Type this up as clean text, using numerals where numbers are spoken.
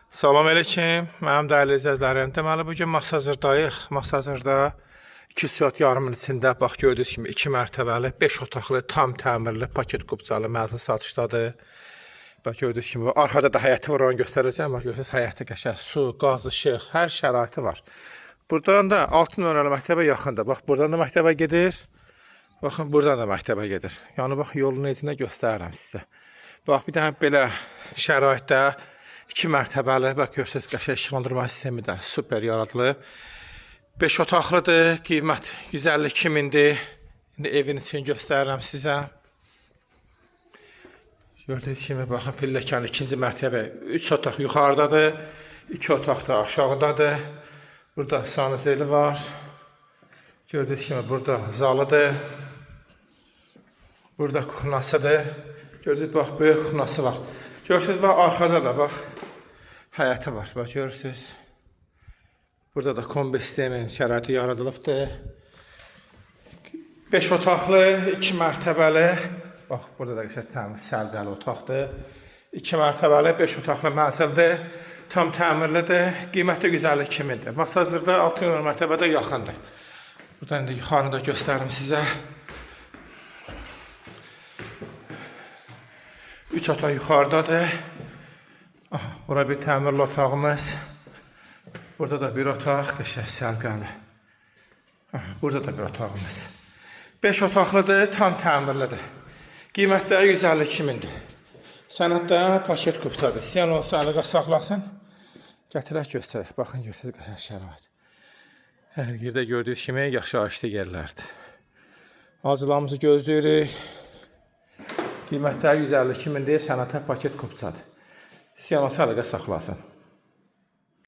Salam aleyküm, mənim dəyərli izləyicilərim. Deməli, bugün Masazırdayıq. Masazırda 2 saat yarımın içində, bax gördüyünüz kimi 2 mərtəbəli, 5 otaqlı, tam təmirli, paket qubcalı mənzil satışdadır. Bax gördüyünüz kimi, arxada da həyəti var, onu göstərəcəm. Bax görürsünüz, həyəti qəşəng, su, qaz, işıq, hər şəraiti var. Buradan da 6 nömrəli məktəbə yaxındır. Bax, buradan da məktəbə gedir. Baxın, buradan da məktəbə gedir. Yəni, bax, yolun izinə göstərirəm sizə. Bax, bir dənə belə şəraitdə 2 mərtəbəli, bax, görürsünüz, qəşəng işıqlandırma sistemi də super yaradılıb. 5 otaqlıdır, qiymət 152 mindir. İndi evin içini göstərirəm sizə. Gördüyünüz kimi, baxın, pilləkən 2-ci mərtəbə 3 otaq yuxarıdadır, 2 otaq da aşağıdadır. Burada sanuzeli var. Gördüyünüz kimi, burada zalıdır. Burada kuxnasıdır. Görürsünüz, bax, böyük kuxnası var. Görürsünüz, bax, arxada da, bax, həyəti var. Bax, görürsünüz. Burada da kombi sistemin şəraiti yaradılıbdır. 5 otaqlı, 2 mərtəbəli. Bax, burada da qəşəng təmiz, səliqəli otaqdır. 2 mərtəbəli, 5 otaqlı mənzildir. Tam təmirlidir. Qiyməti 152 mindir. Masazırda 6 mərtəbədə yaxındır. Buradan da yuxarını da göstərim sizə. 3 otaq yuxarıdadır. Bura bir təmirli otağımız. Burada da bir otaq, qəşəng səliqəli. Burada da bir otağımız. 5 otaqlıdır, tam təmirlidir. Qiymətləri 152 mindir. Sənəddə paket qubcadır. İstəyən olsa əliqə saxlasın. Gətirək göstərək. Baxın, görürsünüz, qəşəng şərait. Hər yerdə gördüyünüz kimi yaşayışlı yerlərdir. Acılarımızı gözləyirik. Qiymətləri 152 mindir, sənətə paket qubcadır. İstəyən olsa əliqə saxlasın.